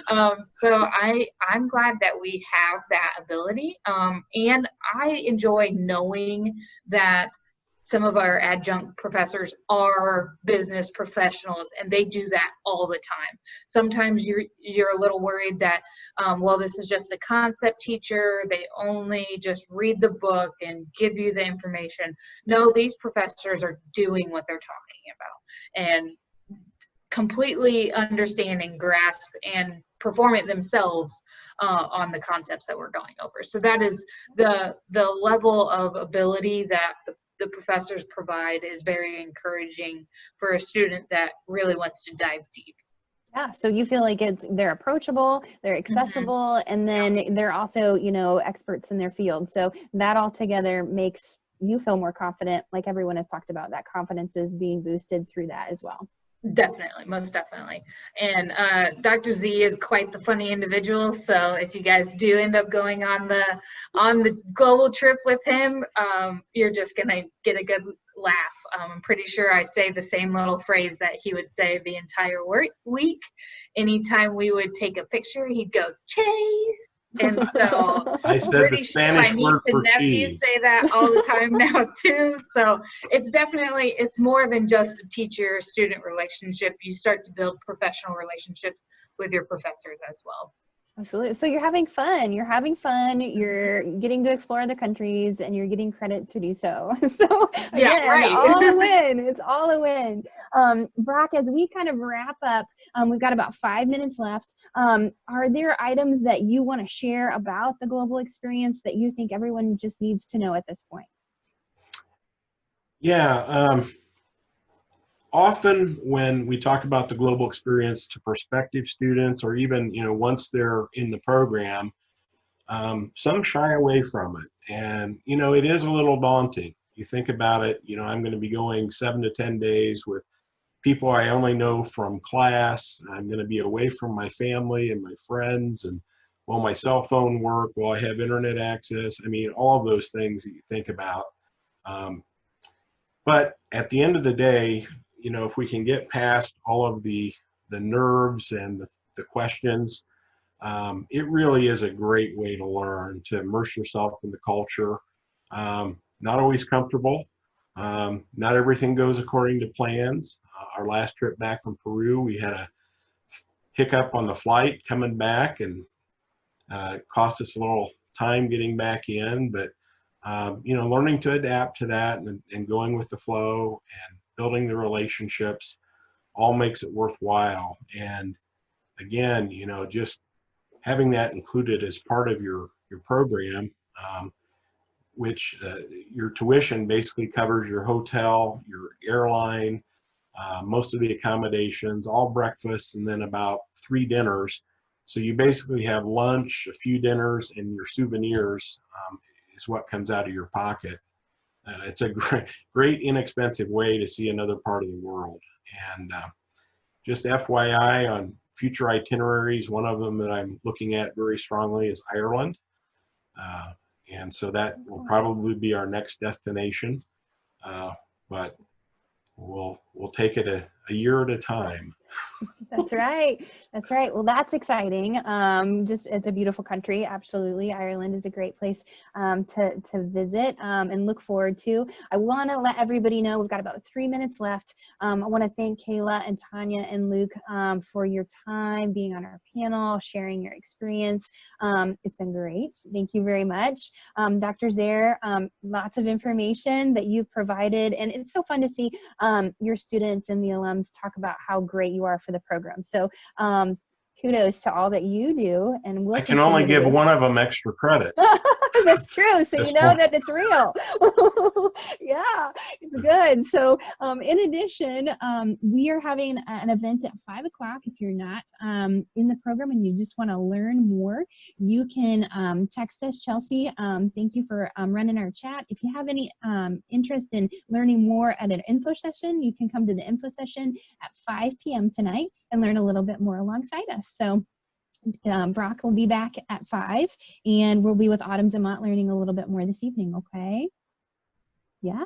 Speaker 4: I'm glad that we have that ability, and I enjoy knowing that some of our adjunct professors are business professionals, and they do that all the time. Sometimes you're a little worried that, well, this is just a concept teacher. They only just read the book and give you the information. No, these professors are doing what they're talking about and completely understand and grasp and perform it themselves on the concepts that we're going over. So that is the level of ability that the professors provide is very encouraging for a student that really wants to dive deep.
Speaker 1: Yeah, so you feel like they're approachable, they're accessible, and then they're also, you know, experts in their field. So that all together makes you feel more confident, like everyone has talked about, that confidence is being boosted through that as well.
Speaker 4: Definitely, most definitely. And Dr. Z is quite the funny individual. So if you guys do end up going on the global trip with him, you're just gonna get a good laugh. I'm pretty sure I say the same little phrase that he would say the entire week. Anytime we would take a picture, he'd go, "Chase." And so
Speaker 2: I said the Spanish
Speaker 4: my
Speaker 2: word
Speaker 4: niece
Speaker 2: for
Speaker 4: and nephews
Speaker 2: cheese.
Speaker 4: say that all the time now too. So it's more than just a teacher-student relationship. You start to build professional relationships with your professors as well.
Speaker 1: Absolutely. So you're having fun. You're getting to explore other countries, and you're getting credit to do so. So
Speaker 4: Yeah,
Speaker 1: again,
Speaker 4: right.
Speaker 1: all a win. It's all a win. Brock, as we kind of wrap up, we've got about 5 minutes left. Are there items that you want to share about the global experience that you think everyone just needs to know at this point?
Speaker 2: Yeah. Often when we talk about the global experience to prospective students, or even, once they're in the program, some shy away from it. And, it is a little daunting. You think about it, I'm going to be going 7 to 10 days with people I only know from class. I'm going to be away from my family and my friends. And will my cell phone work? Will I have internet access? I mean, all of those things that you think about. But at the end of the day, if we can get past all of the nerves and the questions, it really is a great way to learn, to immerse yourself in the culture. Not always comfortable. Not everything goes according to plans. Our last trip back from Peru, we had a hiccup on the flight coming back, and it cost us a little time getting back in. But learning to adapt to that, and going with the flow and building the relationships all makes it worthwhile. And again, just having that included as part of your program, which your tuition basically covers your hotel, your airline, most of the accommodations, all breakfasts, and then about 3 dinners. So you basically have lunch, a few dinners, and your souvenirs is what comes out of your pocket. It's a great inexpensive way to see another part of the world. And just FYI on future itineraries, one of them that I'm looking at very strongly is Ireland. And so that will probably be our next destination. But we'll take it a year at a time.
Speaker 1: That's right. That's right. Well, that's exciting. Just it's a beautiful country. Absolutely. Ireland is a great place to visit and look forward to. I want to let everybody know we've got about 3 minutes left. I want to thank Kayla and Tanya and Luke for your time being on our panel, sharing your experience. It's been great. Thank you very much. Dr. Zaire, lots of information that you've provided. And it's so fun to see your students and the alums talk about how great you are for the program. So kudos to all that you do, and we'll
Speaker 2: I can only give one of them extra credit.
Speaker 1: That's true. So you know that it's real. Yeah, it's good. So in addition, we are having an event at 5 o'clock. If you're not in the program and you just want to learn more, you can text us, Chelsea. Thank you for running our chat. If you have any interest in learning more at an info session, you can come to the info session at 5 p.m. tonight and learn a little bit more alongside us. So Brock will be back at 5, and we'll be with Autumn Zemont learning a little bit more this evening, okay?